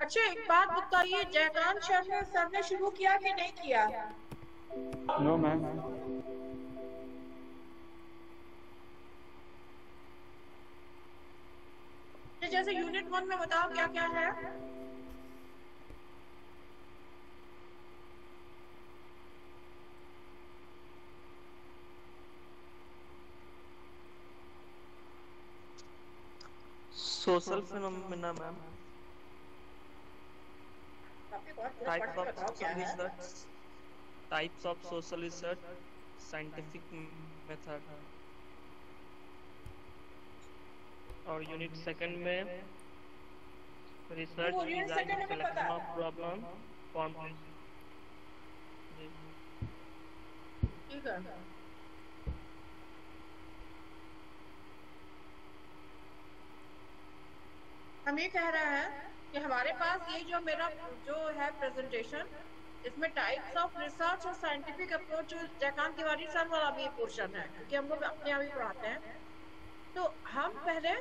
अच्छा एक बात बताइए, जयकांत शर्मा सर ने शुरू किया कि नहीं किया? No ma'am. जैसे यूनिट 1 में बताओ क्या क्या है। सोशल फिनोमेना मैम, टॉपिक और पूरा पढ़ टाइप्स के ऑफ बताओ क्या सोशल है। Research, types of social research, scientific method. और यूनिट सेकंड में तो वो research unit is second the हमें पता कलेक्शन ऑफ है। Problem form. जी ठीक है। हम ये कह रहे हैं कि हमारे पास ये जो मेरा जो है प्रेजेंटेशन, इसमें टाइप्स ऑफ रिसर्च और scientific approach Jaikant Tiwari sir वाला भी पोर्शन है, क्योंकि हम लोग अपने आप ही पढ़ाते हैं। तो हम पहले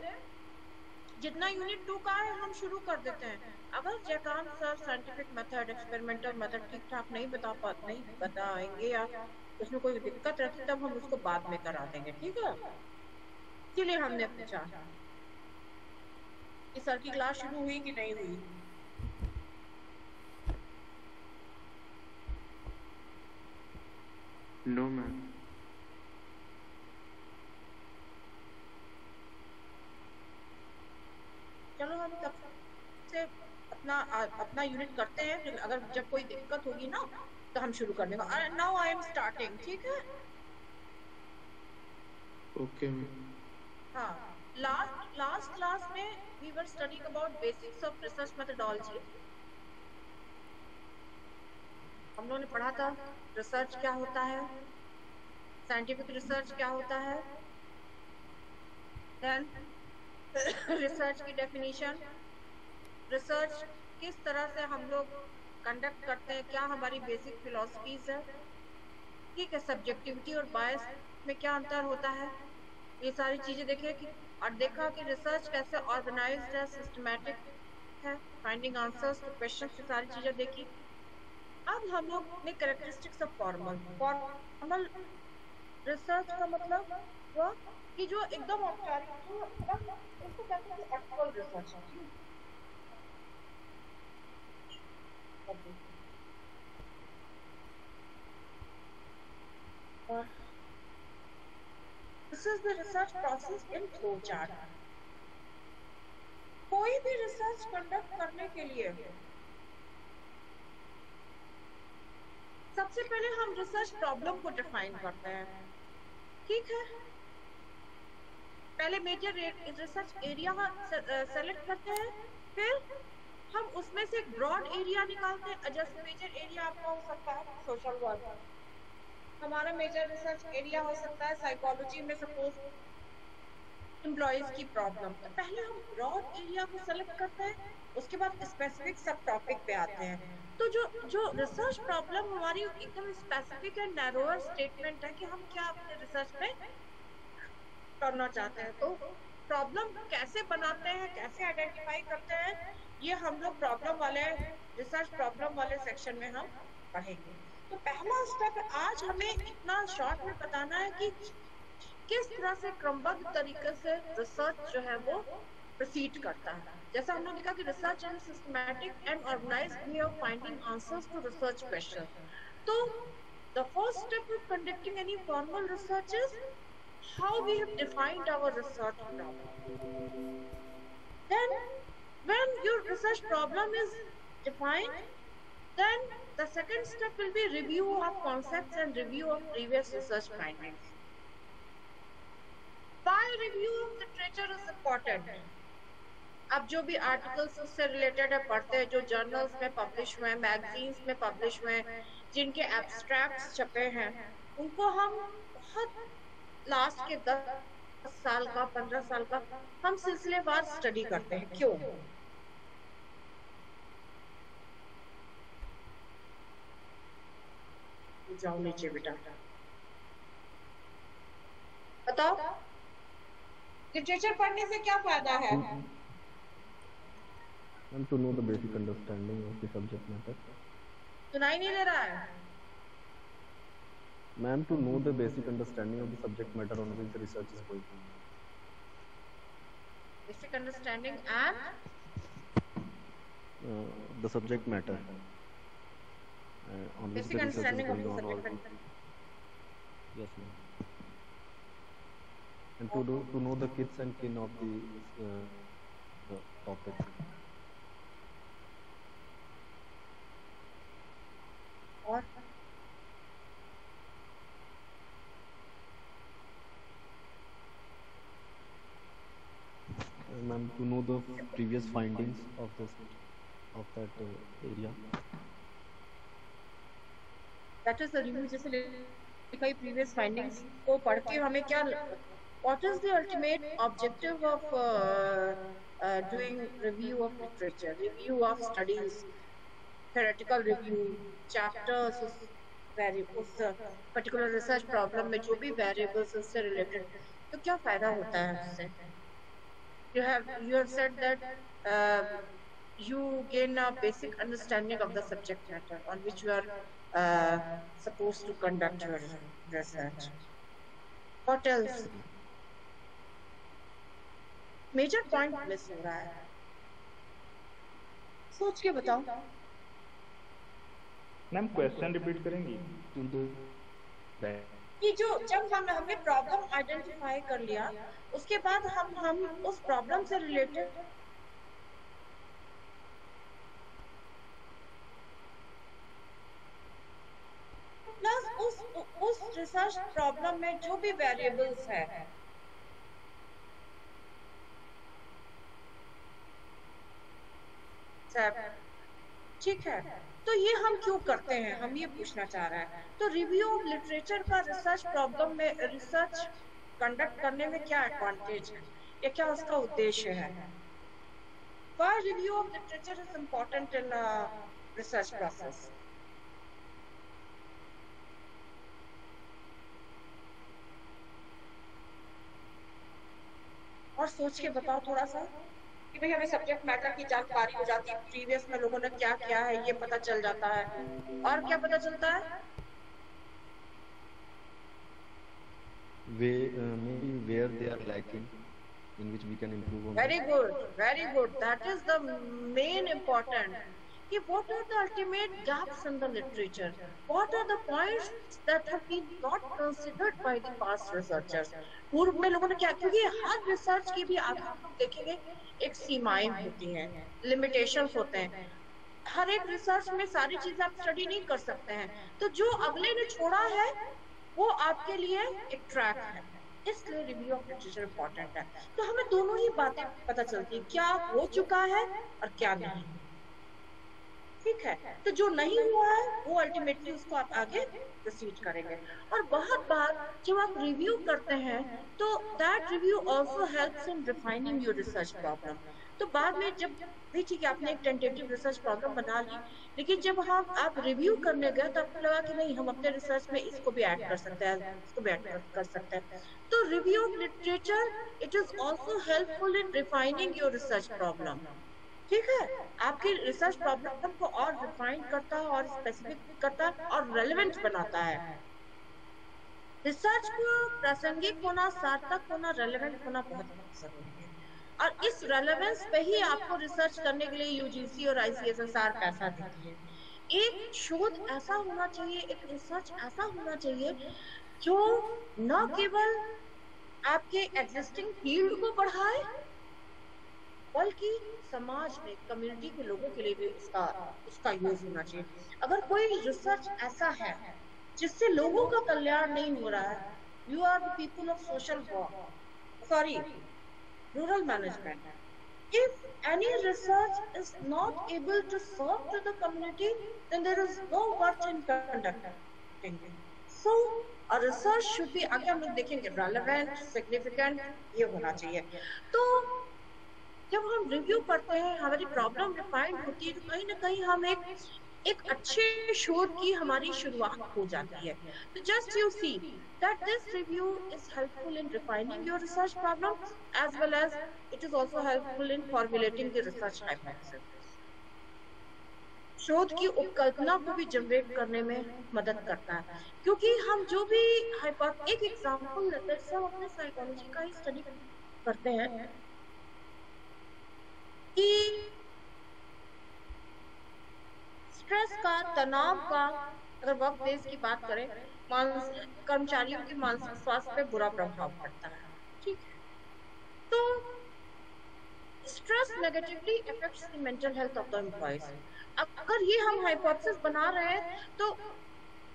जितना यूनिट 2 का है हम शुरू कर देते हैं। अगर Jaikant sir scientific method, experimental method ठीक ठाक नहीं बताएंगे या उसमें कोई दिक्कत रहती तब हम उसको बाद में करा देंगे, ठीक है। इसीलिए हमने पूछा कि सर की क्लास शुरू हुई कि नहीं हुई। No ma'am. चलो हम तब से अपना यूनिट करते हैं, फिर अगर जब कोई दिक्कत होगी ना तो हम शुरू कर देंगे। नाउ आई एम स्टार्टिंग, ठीक है। Okay ma'am. हाँ, लास्ट क्लास में we were studying about basics of research methodology. हम लोगों ने पढ़ा था रिसर्च क्या होता है, साइंटिफिक रिसर्च क्या होता है, देन रिसर्च की डेफिनेशन, रिसर्च किस तरह से हम लोग कंडक्ट करते हैं, क्या हमारी बेसिक फिलोसफीज है, ठीक है। सब्जेक्टिविटी और बायस में क्या अंतर होता है, ये सारी चीजें देखे कि और देखा कि रिसर्च कैसे ऑर्गेनाइज्ड है, सिस्टमैटिक है, फाइंडिंग आंसर्स टू क्वेश्चन, ये सारी चीजें देखी। अब हम लोग ने कैरेक्टरिस्टिक्स ऑफ फॉर्मल रिसर्च का मतलब हुआ कि जो एकदम औपचारिक, जो एकदम इसको कहते हैं actual research. This is the research process in flow chart. कोई भी रिसर्च कंडक्ट करने के लिए सबसे पहले हम रिसर्च प्रॉब्लम को डिफाइन करते हैं, ठीक है। पहले मेजर रिसर्च एरिया सेलेक्ट करते हैं, फिर हम उसमें से एक ब्रॉड एरिया निकालते हैं। जैसे मेजर एरिया आपका हो सकता है सोशल वर्क, हमारा मेजर रिसर्च एरिया हो सकता है साइकोलॉजी में सपोज एम्प्लॉयज की प्रॉब्लम। तो पहले हम ब्रॉड एरिया को सेलेक्ट करते हैं, उसके बाद स्पेसिफिक सब टॉपिक पे आते हैं। तो जो जो रिसर्च प्रॉब्लम हमारी एकदम स्पेसिफिक एंड नैरोअर स्टेटमेंट है कि हम क्या अपने रिसर्च में करना चाहते हैं। तो प्रॉब्लम कैसे बनाते हैं, कैसे आइडेंटिफाई करते हैं, ये हम लोग प्रॉब्लम वाले रिसर्च प्रॉब्लम वाले सेक्शन में हम पढ़ेंगे। तो पहला स्टेप आज हमें इतना शॉर्ट में बताना है कि किस तरह से क्रमबद्ध तरीके से रिसर्च जो है वो प्रोसीड करता है। जैसा हमने देखा कि research and systematic and organised way of finding answers to research question. तो the first step of conducting any formal research is how we have defined our research problem. Then when your research problem is defined, then the second step will be review of concepts and review of previous research findings. Why review of literature is important? अब जो भी articles उससे related है पढ़ते हैं, जो journals में publish हुए हैं, मैगजीन्स में पब्लिश हुए हैं, जिनके एब्स्ट्रैक्ट्स छपे हैं, उनको हम बहुत लास्ट के 10 साल का 15 साल का हम सिलसिलेवार स्टडी करते हैं। क्यों? जाओ नीचे बेटा, बताओ लिटरेचर पढ़ने से क्या फायदा है? And to know the basic understanding of the subject matter. सुनाई नहीं दे रहा है? Ma'am, to know the basic understanding of the subject matter on which the research is going on. Basic understanding and The subject matter on which basic the research is understanding of going the on. subject Or, matter. yes, ma'am. And to know the kith and kin of the topic. और Ma'am, to know the previous findings of that area. that is the review. जैसे लिखा है previous findings को पढ़ के हमें क्या what is the ultimate objective of doing review of literature, review of studies, theoretical review, chapters उस particular research problem में जो भी variables उससे related, तो क्या फायदा होता है उससे? You have said that you gain a basic understanding of the subject matter on which you are supposed to conduct your research. What else? Major point miss हो रहा है. सोच के बताओ. मैम क्वेश्चन रिपीट करेंगी? To the कि जो जब हमने प्रॉब्लम आइडेंटिफाई कर लिया, उसके बाद हम उस प्रॉब्लम से रिलेटेड प्लस उस रिसर्च प्रॉब्लम में जो भी वेरिएबल्स है, ठीक है, तो ये हम क्यों करते हैं, हम ये पूछना चाह रहे हैं. तो रिव्यू ऑफ लिटरेचर का रिसर्च प्रॉब्लम में रिसर्च कंडक्ट करने में क्या एडवांटेज है या क्या उसका उद्देश्य है? Why review of literature is important in research process? और सोच के बताओ थोड़ा सा कि भाई हमें सब्जेक्ट मैटर की जानकारी हो जाती है, प्रीवियस में लोगों ने क्या किया है ये पता चल जाता है, और क्या पता चलता है? maybe where they are lacking, in which we can improve on. Very good, very good. That is the main important. कि what are the ultimate gaps in the literature? What are the points that have been not considered by the past researchers? पूर्व में लोगों ने क्या, क्योंकि हर research की भी आप देखेंगे एक सीमाएं होती हैं, लिमिटेशंस होते हैं. हर एक रिसर्च में सारी चीजें आप स्टडी नहीं कर सकते हैं, तो जो अगले ने छोड़ा है वो आपके लिए एक ट्रैक है. इसलिए रिव्यू ऑफ लिटरेचर इंपॉर्टेंट है. तो हमें दोनों ही बातें पता चलती है, क्या हो चुका है और क्या नहीं. ठीक है, तो जो नहीं हुआ है वो अल्टीमेटली उसको आप आगे प्रोसीड करेंगे. और बहुत बार जब आप रिव्यू करते हैं तो that review also helps in refining your research problem. तो बाद में जब भी ठीक है आपने एक टेंटेटिव रिसर्च प्रॉब्लम बना ली, लेकिन जब आप रिव्यू करने गए तो आपको लगा कि नहीं, हम अपने रिसर्च में इसको भी ऐड कर सकते हैं, इसको भी ऐड कर सकते हैं. तो review of literature it is also helpful in refining your research problem. ठीक है, आपकी रिसर्च प्रॉब्लम को और रिफाइन करता है और स्पेसिफिक करता है और रेलेवेंट बनाता है. रिसर्च को प्रासंगिक होना, सार्थक होना, रेलेवेंट होना बहुत जरूरी है. और इस रेलेवेंस पे ही आपको रिसर्च करने के लिए यूजीसी और आईसीएसएसआर पैसा देती है. एक शोध ऐसा होना चाहिए, एक रिसर्च ऐसा होना चाहिए जो न केवल आपके एग्जिस्टिंग फील्ड को बढ़ाए बल्कि समाज में, कम्युनिटी के लोगों के लिए भी उसका यूज होना चाहिए. अगर कोई रिसर्च ऐसा है जिससे लोगों का कल्याण नहीं हो रहा है, you are the people of social rural management. If any research is not able to serve to the community, then there is no worth in conducting it. So a research should be, आगे हम लोग देखेंगे, relevant, significant, ये होना चाहिए. तो जब हम रिव्यू करते हैं, हमारी प्रॉब्लम रिफाइंड होती है, तो कहीं ना कहीं हम एक अच्छे शोध की हमारी शुरुआत हो जाती है. तो just you see that this review is helpful in refining your research problem as well as it is also helpful in formulating the research hypothesis. शोध की उपकल्पना को भी जनरेट करने में मदद करता है। क्योंकि हम जो भी एक एग्जांपल लेते हैं, जैसे हम अपने साइकोलॉजी का ही स्टडी करते हैं कि स्ट्रेस का, तनाव का, अगर वर्क प्लेस की बात करें, कर्मचारियों के मानसिक स्वास्थ्य पे बुरा प्रभाव पड़ता है। ठीक है, तो stress negatively affects the mental health of the employees. अगर ये हम हाइपोथेसिस बना रहे हैं तो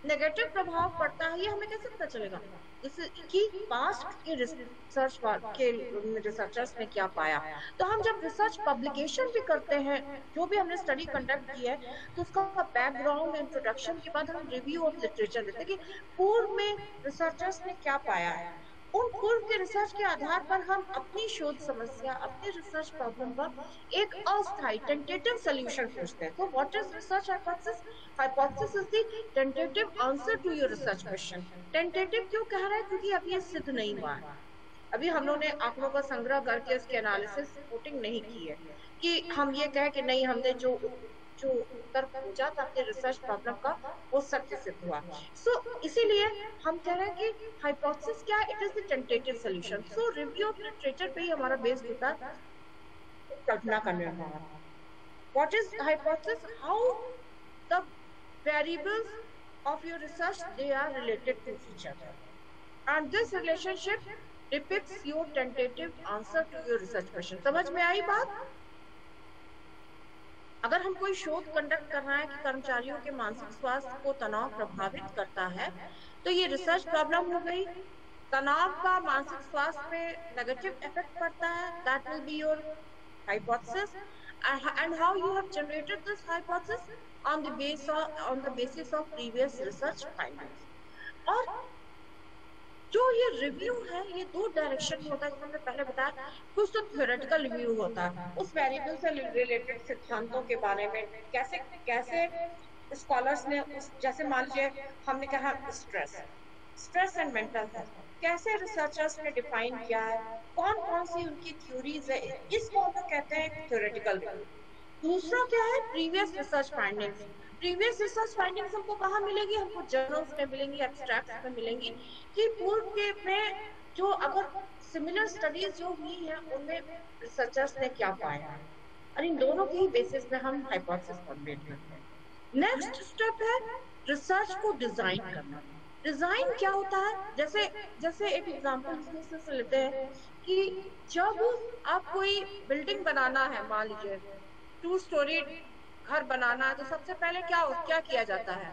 नेगेटिव प्रभाव पड़ता है, ये हमें कैसे पता चलेगा? जैसे कि पास्ट के रिसर्चर्स ने क्या पाया। तो हम जब रिसर्च पब्लिकेशन भी करते हैं, जो भी हमने स्टडी कंडक्ट किया है, तो उसका बैकग्राउंड इंट्रोडक्शन के बाद हम रिव्यू ऑफ लिटरेचर देते हैं कि पूर्व में रिसर्चर्स ने क्या पाया है। उन पूर्व के रिसर्च के आधार पर हम अपनी शोध समस्या, अपने रिसर्च प्रॉब्लम का एक अस्थायी टेंटेटिव सॉल्यूशन खोजते हैं। तो what is research hypothesis? Hypothesis is the tentative answer to your research question. Tentative क्यों कह रहा है? क्योंकि अभी ये सिद्ध नहीं हुआ है, अभी हम लोगों ने आंकड़ों का संग्रह करके उसके एनालिसिस रिपोर्टिंग नहीं की है कि हम ये कहें कि नहीं, हमने जो उत्तर खोजा था अपने रिसर्च प्रॉब्लम का, वो सत्य सिद्ध हुआ। सो इसीलिए हम कह रहे हैं कि हाइपोथेसिस क्या है? It is the tentative solution. So review of literature पे ही हमारा बेस्ड होता है कल्पना का निर्माण। What is hypothesis? How the variables of your research, they are related to each other, and this relationship depicts your tentative answer to your research question. समझ में आई बात? अगर हम कोई शोध कंडक्ट कर रहे हैं कि कर्मचारियों के मानसिक स्वास्थ्य को तनाव प्रभावित करता है, तो ये रिसर्च प्रॉब्लम हो गई। तनाव का मानसिक स्वास्थ्य पे नेगेटिव इफेक्ट पड़ता है, that will be your hypothesis. And how you have generated this hypothesis? On the basis of previous research findings. और जो ये रिव्यू है, ये दो डायरेक्शन में होता है, जैसे हमने पहले बताया। कुछ तो थ्योरेटिकल रिव्यू होता है, उस वेरिएबल से रिलेटेड सिद्धांतों के बारे में कैसे स्कॉलर्स ने, जैसे मान लीजिए हमने कहा स्ट्रेस एंड मेंटल हेल्थ, कैसे रिसर्चर्स ने डिफाइन किया है, कौन कौन सी उनकी थ्योरीज है, इसको हम कहते हैं थ्योरेटिकल रिव्यू। दूसरा क्या है? Previous research findings. Previous research findings हमको कहाँ मिलेगी? हमको जर्नल्स में मिलेंगी, एब्स्ट्रैक्ट्स में मिलेंगी कि पूर्व के में जो अगर सिमिलर स्टडीज जो हुई हैं उनमें रिसर्चर्स ने क्या पाया है, और इन दोनों की बेसिस पे हम हाइपोथेसिस फॉर्मुलेट करते हैं। नेक्स्ट स्टेप है रिसर्च को डिजाइन करना। डिजाइन क्या होता है? जैसे एक एग्जांपल से लेते हैं कि जब आप कोई बिल्डिंग बनाना है, मान लीजिए 2 स्टोरी घर बनाना है, तो सबसे पहले क्या किया जाता है?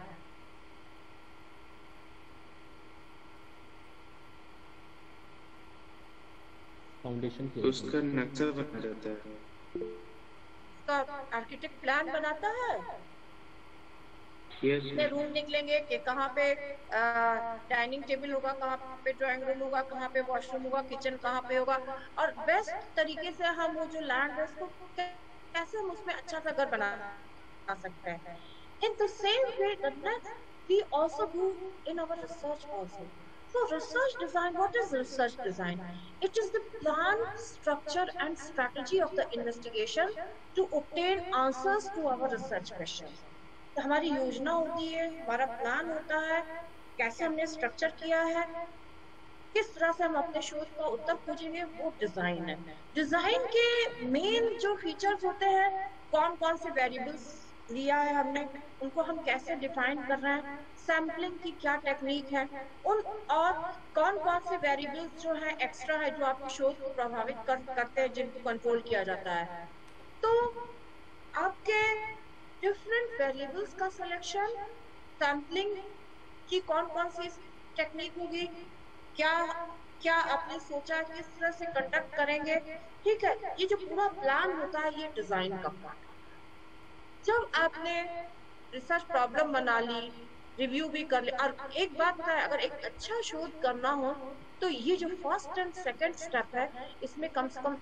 फाउंडेशन उसका नक्शा बना जाता है, उसका आर्किटेक्ट प्लान बनाता है। yes, रूम निकलेंगे कि कहाँ पे डाइनिंग टेबल होगा, कहाँ पे ड्राइंग रूम होगा, कहाँ पे वॉशरूम होगा, किचन कहाँ पे होगा, और बेस्ट तरीके से हम वो जो लैंड है उसको कैसे हम उसमें अच्छा सा घर बना सकते हैं। In the same way, the next we also do in our research also. So research design, what is research design? It is the plan, structure and strategy of the investigation to obtain answers to our research questions. तो हमारी योजना होती है, हमारा plan होता है, कैसे हमने स्ट्रक्चर किया है, किस तरह से हम अपने शोध का उत्तर खोजेंगे, वो डिजाइन है। डिजाइन के मेन जो फीचर्स होते हैं, कौन कौन से वेरिएबल्स लिया है हमने, उनको हम कैसे डिफाइन कर रहे हैं, सैम्पलिंग की क्या टेक्निक है, और कौन कौन से वेरिएबल्स जो है एक्स्ट्रा है जो आपके शोध को प्रभावित करते हैं, जिनको कंट्रोल किया जाता है। तो आपके डिफरेंट वेरिएबल्स का सिलेक्शन, सैम्पलिंग की कौन कौन सी टेक्निक होगी, क्या आपने सोचा किस तरह से कंडक्ट करेंगे, ठीक है, ये जो पूरा प्लान होता है, ये डिजाइन का पार्ट है। जब आपने रिसर्च प्रॉब्लम बना ली, रिव्यू भी कर ले, और एक बात है, अगर एक अच्छा शोध करना हो तो ये जो फर्स्ट एंड सेकंड स्टेप है, इसमें कम से कम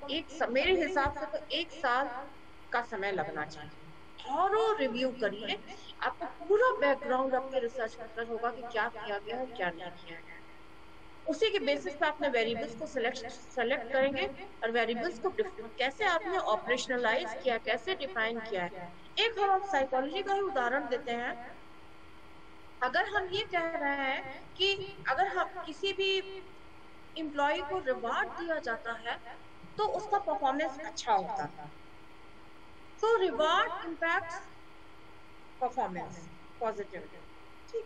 मेरे हिसाब से तो 1 साल का समय लगना चाहिए। थॉरो रिव्यू करिए, आपको पूरा बैकग्राउंड आपके रिसर्च का होगा कि क्या किया गया है, क्या नहीं किया गया। उसी के बेसिस पे आपने वेरिएबल्स को सेलेक्ट करेंगे और वेरिएबल्स को कैसे आपने ऑपरेशनलाइज किया, कैसे डिफाइन किया है। एक हम साइकोलॉजी का ही उदाहरण देते हैं। अगर हम ये कह रहे हैं कि अगर हम किसी भी एम्प्लॉय को रिवार्ड दिया जाता है तो उसका परफॉर्मेंस अच्छा होता है, तो रिवार्ड इम्पैक्ट्स परफॉर्मेंस पॉजिटिव। ठीक,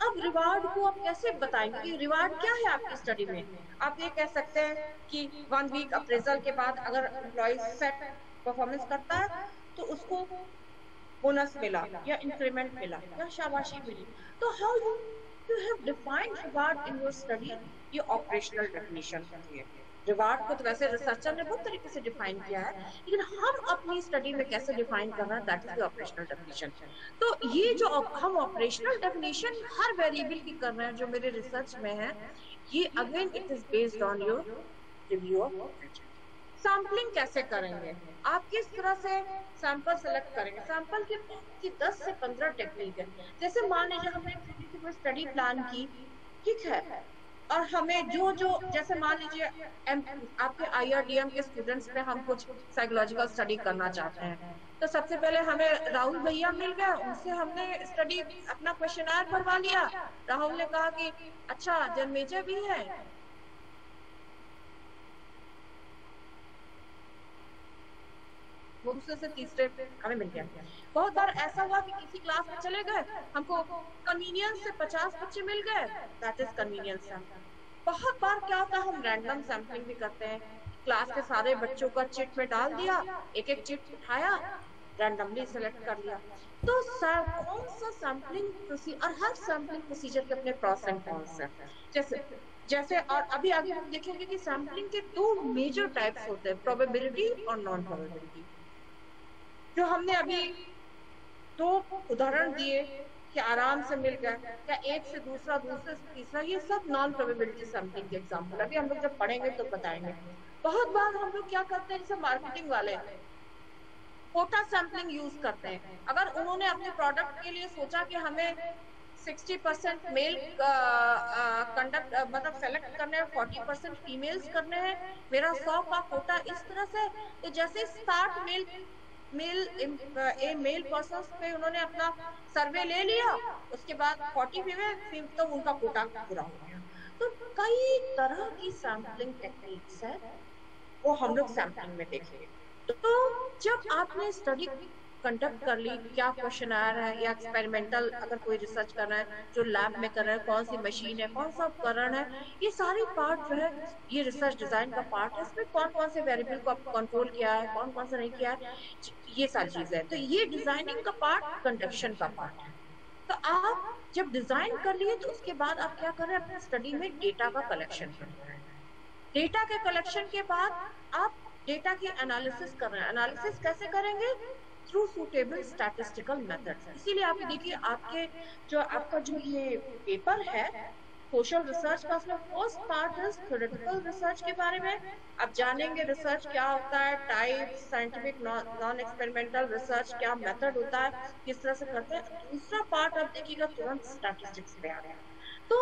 अब रिवार्ड को आप कैसे बताएंगे कि रिवार्ड क्या है आपकी स्टडी में? आप ये कह सकते हैं कि 1 वीक अप्रेजल के बाद अगर एम्प्लॉय सेट परफॉर्मेंस करता है तो उसको बोनस मिला या इंक्रीमेंट मिला या शाबाशी मिली। तो how you have defined reward in your study, ये ऑपरेशनल डेफिनेशन है। रिवार्ड को तो वैसे रिसर्चर ने बहुत तरीके से डिफाइन किया है, लेकिन हम अपनी स्टडी में कैसे डिफाइन कर रहे हैं, that is the operational definition. तो ये जो हम ऑपरेशनल डेफिनेशन हर वेरिएबल की कर रहे हैं जो मेरे रिसर्च में है, ये again it is based on your review of. Sampling कैसे करेंगे, आप किस तरह से सैंपल सेलेक्ट करेंगे? सैंपल की 10 से 15 टेक्निक है। जैसे मान लीजिए हमने कोई स्टडी प्लान की, ठीक है, और हमें जो जैसे मान लीजिए आपके IRDM के स्टूडेंट्स पे हम कुछ साइकोलॉजिकल स्टडी करना चाहते हैं, तो सबसे पहले हमें राहुल भैया मिल गए, उनसे हमने स्टडी अपना क्वेश्चनर भरवा लिया। राहुल ने कहा कि अच्छा जन्मेजय भी है, वो दूसरे से तीसरे हमें मिल गया। बहुत बार ऐसा हुआ कि किसी क्लास में चले गए, हमको कन्वीनियंस से 50 बच्चे मिल गए, दैट इज कन्वीनियंस। बहुत बार क्या होता है, हम रैंडम सैम्पलिंग भी करते हैं, क्लास के सारे बच्चों का चिट में डाल दिया, एक एक चिट उठाया, रैंडमली सेलेक्ट कर लिया। तो कौन सा सैम्पलिंग प्रोसीजर, और हर सैम्पलिंग प्रोसीजर के अपने प्रॉस एंड कॉन्स हैं। जैसे और अभी आगे हम देखेंगे कि सैम्पलिंग के 2 मेजर टाइप्स होते हैं, प्रोबेबिलिटी और नॉन प्रोबेबिलिटी। जो हमने अभी 2 उदाहरण दिए कि आराम से मिल गए, या एक से दूसरा, दूसरे से तीसरा, ये सब नॉन प्रोबेबिलिटी सैम्पलिंग के एग्जांपल। अभी हम लोग जब पढ़ेंगे तो बताएंगे। बहुत बार हम लोग क्या करते हैं, जैसे मार्केटिंग वाले कोटा सैम्पलिंग यूज करते हैं। अगर उन्होंने अपने प्रोडक्ट के लिए सोचा कि हमें 60% मेल कंडक्ट मतलब सेलेक्ट करने हैं, 40% फीमेल्स करने हैं, मेरा 100 का कोटा इस तरह से, तो जैसे 60 मेल पर्सन पे उन्होंने अपना सर्वे ले लिया, उसके बाद 40 फीमेल, तो उनका कोटा पूरा हो गया। तो कई तरह की सैम्पलिंग टेक्निक्स है, वो हम लोग सैम्पलिंग में देखेंगे। तो जब आपने स्टडी कंडक्ट कर ली, क्या क्वेश्चन आ रहा है, या एक्सपेरिमेंटल अगर कोई रिसर्च कर रहा है जो लैब में कर रहा है, कौन सी मशीन है, कौन सा उपकरण है, ये सारी पार्ट जो है ये रिसर्च डिजाइन का पार्ट है। इसमें कौन कौन से वेरिएबल को आप कंट्रोल किया है, कौन कौन सा नहीं किया है, ये सारी चीजें है। तो ये डिजाइनिंग का पार्ट, कंडक्शन का पार्ट है। तो आप जब डिजाइन कर लिए तो उसके बाद आप क्या कर रहे हैं, अपने स्टडी में डेटा का कलेक्शन कर रहे हैं। डेटा के कलेक्शन के बाद आप डेटा की एनालिसिस कर रहे हैं। एनालिसिस कैसे करेंगे? Through suitable statistical methods. इसीलिए आप देखिए आपका जो ये पेपर है सोशल रिसर्च का, उसमें फर्स्ट पार्ट है थ्योरेटिकल रिसर्च के बारे में। आप जानेंगे रिसर्च क्या होता है, type, scientific, non experimental research क्या मेथड होता है, किस तरह से करते हैं। दूसरा पार्ट आप देखिएगा तुरंत स्टैटिस्टिक्स पे आ रहा है। तो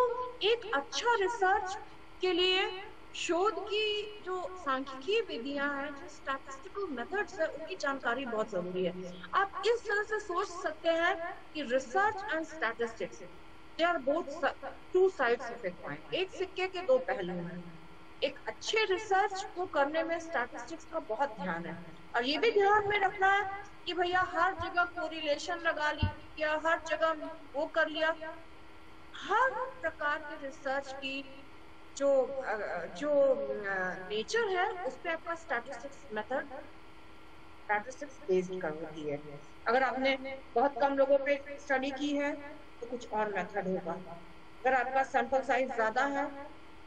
एक अच्छा रिसर्च के लिए शोध की जो सांख्यिकीय विधियां हैं, जो स्टैटिस्टिकल मेथड्स है, उनकी जानकारी बहुत जरूरी है। आप इस तरह से सोच सकते हैं कि research and statistics they are both 2 sides of a coin, एक सिक्के के 2 पहलू हैं। एक अच्छे रिसर्च को करने में स्टैटिस्टिक्स का बहुत ध्यान है, और ये भी ध्यान में रखना है कि भैया हर जगह कोरिलेशन लगा लिया, हर जगह वो कर लिया। हर प्रकार के रिसर्च की जो नेचर है उस पे आपका स्टैटिस्टिक्स मेथड स्टैटिस्टिक्स बेस्ड होती है। अगर आपने बहुत कम लोगों पे स्टडी की है तो कुछ और मेथड होगा, अगर आपका सैंपल साइज ज्यादा है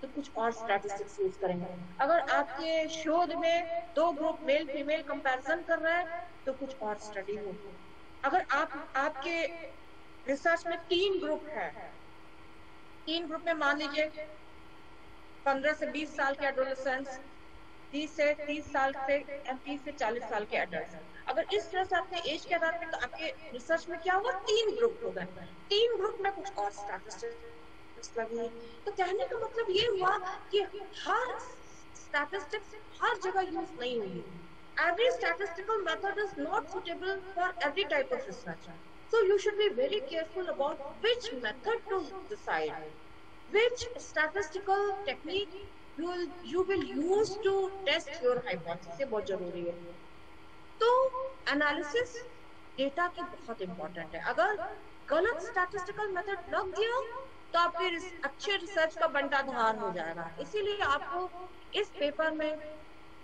तो कुछ और स्टैटिस्टिक्स यूज करेंगे, अगर आपके शोध में 2 ग्रुप मेल फीमेल कंपैरिजन कर रहे हैं तो कुछ और स्टडी होगी। अगर आपके रिसर्च में 3 ग्रुप है, 3 ग्रुप में मान लीजिए 15 से 20 साल के एडोलेसेंट्स, 30 से 30 साल से 30 से 40 साल के एडल्ट। अगर इस तरह से अपने एज के आधार पर, तो आपके रिसर्च में क्या होगा, 3 ग्रुप हो गए। 3 ग्रुप में कुछ और स्टैटिस्टिक्स स्टैटिस्टिक्स लगी। तो कहने का मतलब ये हुआ कि हर स्टैटिस्टिक्स हर जगह यूज नहीं होगी। Every statistical method is not suitable for every type of research. So you should be very careful about which method to decide, which statistical technique you will use to test your hypothesis। ये बहुत जरूरी है। तो analysis data की बहुत important है। अगर गलत स्टैटिस्टिकल मेथड लग गया तो आपके अच्छे रिसर्च का बंटा धार हो जाएगा। इसीलिए आपको इस पेपर में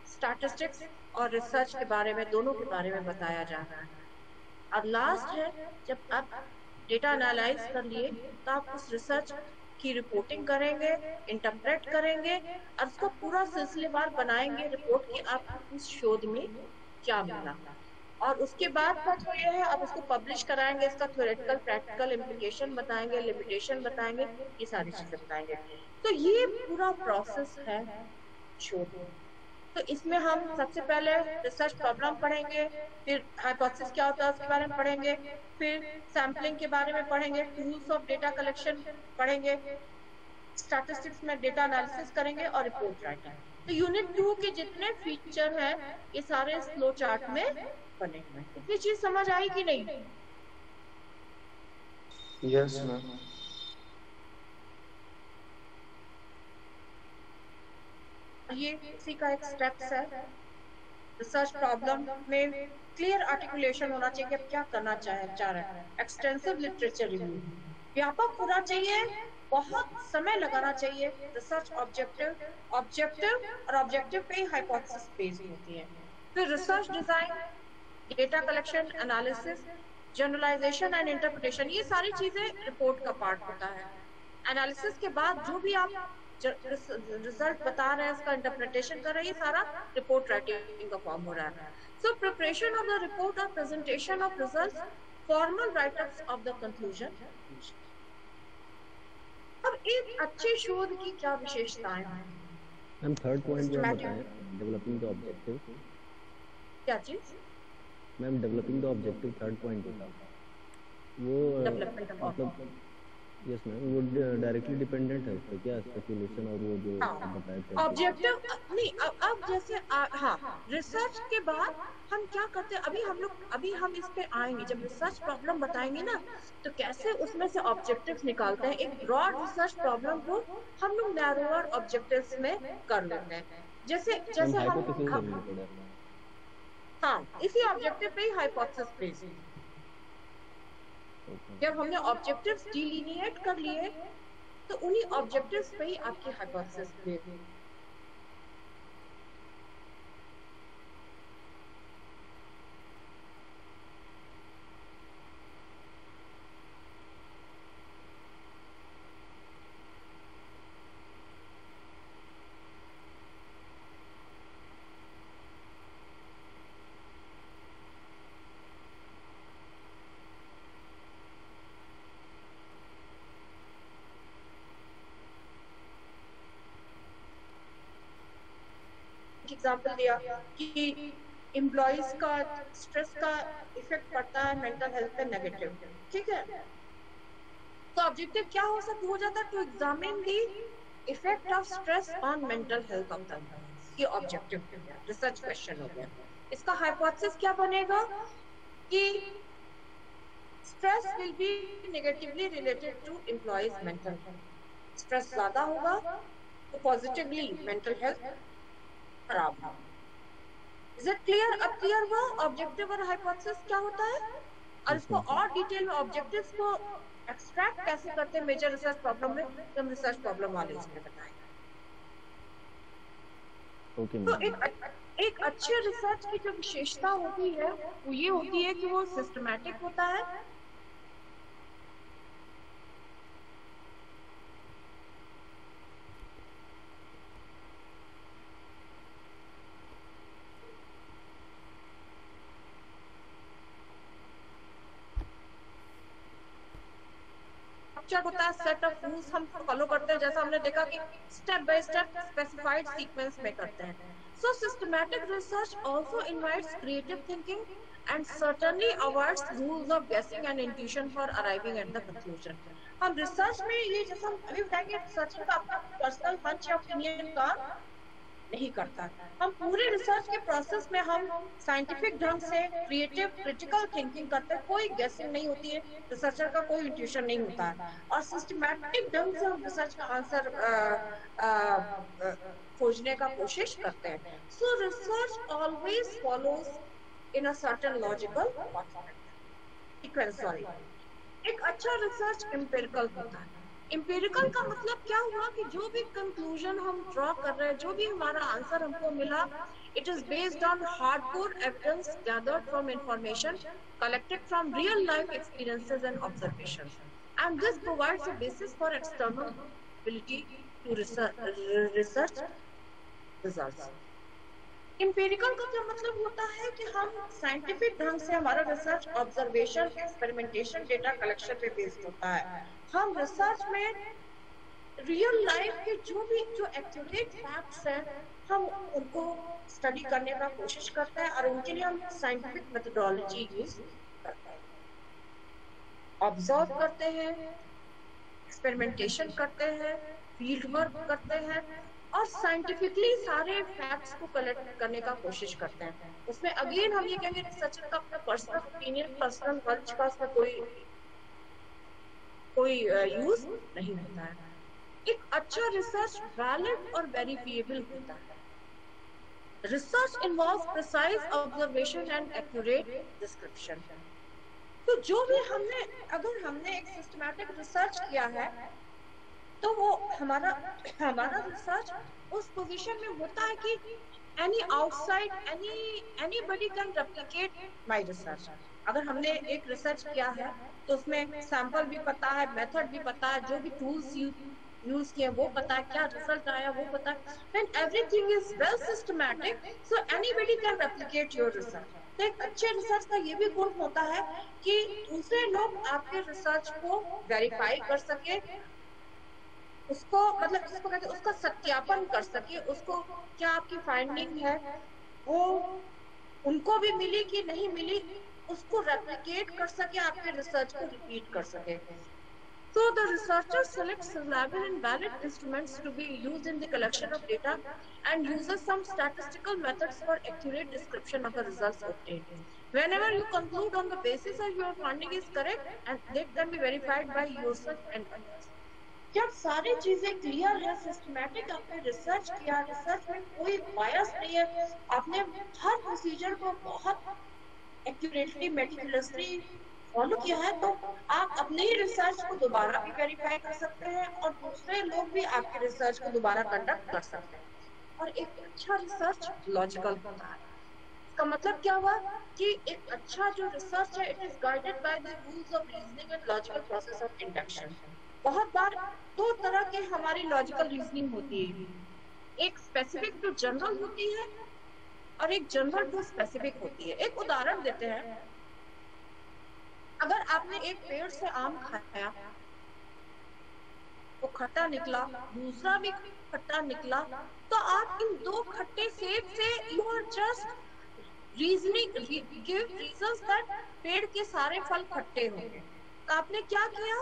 स्टैटिस्टिक्स और रिसर्च के बारे में, दोनों के बारे में बताया जा रहा है। और लास्ट है, जब आप डेटा एनालाइज कर लिए तो आप उस रिसर्च की रिपोर्टिंग करेंगे, इंटरप्रेट करेंगे और उसका पूरा सिलसिलेवार बनाएंगे रिपोर्ट की आपको उस शोध में क्या मिला। और उसके बाद का जो ये है, आप उसको पब्लिश कराएंगे, इसका थ्योरेटिकल प्रैक्टिकल इम्प्लीकेशन बताएंगे, लिमिटेशन बताएंगे, ये सारी चीजें बताएंगे। तो ये पूरा प्रोसेस है शोध। तो इसमें हम सबसे पहले रिसर्च प्रॉब्लम पढ़ेंगे, फिर हाइपोथेसिस क्या होता है उसके बारे में पढ़ेंगे, फिर सैम्पलिंग के बारे में पढ़ेंगे, टूल्स ऑफ डेटा कलेक्शन पढ़ेंगे, स्टैटिस्टिक्स में डेटा एनालिसिस करेंगे और रिपोर्ट राइटिंग। तो यूनिट 2 के जितने फीचर हैं ये सारे फ्लो चार्ट में बने हुए हैं। इतनी चीज समझ आई कि नहीं? Yes ma'am. ये इसी का एक स्टेप्स है। रिसर्च प्रॉब्लम में क्लियर आर्टिकुलेशन होना चाहिए कि आप क्या करना चाह रहे हैं। एक्सटेंसिव लिटरेचर रिव्यू व्यापक होना चाहिए, बहुत समय लगाना चाहिए। रिसर्च ऑब्जेक्टिव और ऑब्जेक्टिव पे ही हाइपोथेसिस बेस्ड होती है। फिर research design, data collection, analysis, generalization and interpretation, ये सारी चीजें रिपोर्ट का पार्ट होता है। एनालिसिस के बाद जो भी आप रिजल्ट बता रहे हैं, उसका इंटरप्रिटेशन कर रहे हैं, ये सारा रिपोर्ट राइटिंग का फॉर्म हो रहा है। So preparation of the report और presentation of results, formal write ups of the conclusion. अब एक अच्छे शोध की क्या विशेषताएं हैं? मैम थर्ड पॉइंट जो बताएं, डेवलपिंग द ऑब्जेक्टिव। क्या चीज? Ma'am developing the objective third point होता वो मतलब यस मैम, वो डायरेक्टली डिपेंडेंट है इस पे क्या, स्पेकुलेशन और वो जो बताया था ऑब्जेक्टिव नहीं। अब जैसे हाँ, रिसर्च के बाद हम क्या करते हैं, अभी हम इस पे आएंगे। जब रिसर्च प्रॉब्लम बताएंगे ना तो कैसे उसमें से ऑब्जेक्टिव्स निकालते हैं। एक ब्रॉड रिसर्च प्रॉब्लम को हम लोग नैरोअर ऑब्जेक्टिव्स में कर लेते हैं। जैसे हम हाँ, इसी ऑब्जेक्टिव पे ही हाइपोथेसिस बेस्ड। जब हमने ऑब्जेक्टिव्स डिलिनिएट कर लिए तो उन्हीं ऑब्जेक्टिव्स पे ही आपकी हाइपोथेसिस बेस्ड है। एग्जाम्पल दिया कि एम्प्लॉइज का स्ट्रेस का इफेक्ट पड़ता है मेंटल हेल्थ पे नेगेटिव, ठीक है। तो ऑब्जेक्टिव क्या हो जाता है, to examine the effect of stress on mental health of the employees. ये ऑब्जेक्टिव हो गया, रिसर्च क्वेश्चन हो गया। इसका हाइपोथेसिस क्या बनेगा कि stress will be negatively related to employees mental health. Stress ज्यादा होगा तो पॉजिटिवली मेंटल हेल्थ खराब है। Is it clear? अब क्लियर हुआ ऑब्जेक्टिव और हाइपोथेसिस क्या होता है, और इसको और डिटेल में ऑब्जेक्टिव्स को एक्सट्रैक्ट कैसे करते हैं मेजर रिसर्च प्रॉब्लम में, तो हम रिसर्च प्रॉब्लम वाले इसमें बताएंगे। तो एक अच्छे रिसर्च की जो विशेषता होती है वो ये होती है कि वो सिस्टमैटिक होता है, होता है, सेट ऑफ रूल्स हम फॉलो करते हैं। जैसा हमने देखा कि step by step specified sequence में करते हैं। So systematic research also invites creative thinking and certainly avoids rules of guessing and intuition for arriving at the conclusion. हम रिसर्च में ये जैसा हम अभी बताएंगे, रिसर्चर का अपना पर्सनल hunch या ओपिनियन का नहीं करता। हम पूरे रिसर्च के प्रोसेस में हम साइंटिफिक ढंग से क्रिएटिव क्रिटिकल थिंकिंग करते हैं, कोई गेसिंग नहीं होती है, रिसर्चर का कोई इंट्यूशन नहीं होता है, और सिस्टमैटिक ढंग से हम रिसर्च का आंसर खोजने का कोशिश करते हैं। सो research always follows in a certain logical sequence. Sorry, एक अच्छा रिसर्च एम्पिरिकल होता है। एम्पिरिकल का मतलब क्या हुआ कि जो भी कंक्लूजन हम ड्रॉ कर रहे हैं, जो भी हमारा आंसर हमको मिला, it is based on hardcore evidence gathered from information collected from real life experiences and observations, and this provides a basis for external ability to research results. Empirical का क्या मतलब होता है कि हम साइंटिफिक ढंग से हमारा research observation, experimentation, data collection पे बेस्ड होता है। हम रिसर्च में रियल लाइफ के जो एक्यूरेट फैक्ट्स हैं, हम उनको स्टडी करने का कोशिश करते हैं, और उनके लिए हम साइंटिफिक मेथोडोलॉजी यूज करते हैं, ऑब्जर्व करते हैं, एक्सपेरिमेंटेशन करते हैं, फील्ड वर्क करते हैं, और साइंटिफिकली सारे फैक्ट्स को कलेक्ट करने का कोशिश करते हैं। उसमें अगेन हम ये कहेंगे रिसर्चर का अपना पर्सनल ओपिनियन, पर्सनल हंच का उसमें कोई यूज नहीं होता है। एक अच्छा रिसर्च वैलिड और वेरिफिएबल होता है। Research involves precise observation and accurate description. तो जो भी अगर हमने एक सिस्टमैटिक रिसर्च किया है, तो वो हमारा रिसर्च उस पोजीशन में होता है कि any outside anybody can replicate my research. अगर हमने एक रिसर्च किया है तो उसमें सैंपल भी पता है, मेथड भी पता है, जो भी टूल्स यूज किए वो पता है, क्या रिजल्ट आया वो पता है, when everything is well systematic, so anybody can replicate your research. तो एक अच्छे रिसर्च का ये भी गुण होता है कि दूसरे लोग आपके रिसर्च को वेरीफाई कर सके, उसको मतलब जिसको कहते हैं उसका सत्यापन कर सके, उसको क्या आपकी फाइंडिंग है वो उनको भी मिली कि नहीं मिली, उसको रेप्लिकेट कर सके, आपके रिसर्च को रिपीट कर सके। So the researcher selects reliable and valid instruments to be used in the collection of data and uses some statistical methods for accurate description of the results obtained. Whenever you conclude on the basis of your finding is correct, and that can be verified by yourself and others. जब सारी चीजें clear है, systematic आपने research किया, research में कोई बायस नहीं है, आपने हर प्रोसीजर को बहुत एक्यूरेटली मेटिकुलसली फॉलो किया है, तो आप अपने ही रिसर्च को दोबारा भी वेरीफाई कर सकते हैं और दूसरे लोग भी आपके रिसर्च को दोबारा कंडक्ट कर सकते हैं। और एक अच्छा रिसर्च लॉजिकल होता है। इसका मतलब क्या हुआ कि एक अच्छा जो रिसर्च है, it is guided by the rules of reasoning and logical process of induction. बहुत बार दो तरह के हमारी लॉजिकल रीजनिंग होती है, एक स्पेसिफिक टू जनरल होती है और एक जनरल टू स्पेसिफिक होती है। एक उदाहरण देते हैं, अगर आपने एक पेड़ से आम खाया तो खट्टा निकला, दूसरा भी खट्टा निकला, तो आप इन दो खट्टे सेब से you are just reasoning give reasons that पेड़ के सारे फल खट्टे होंगे। तो आपने क्या किया,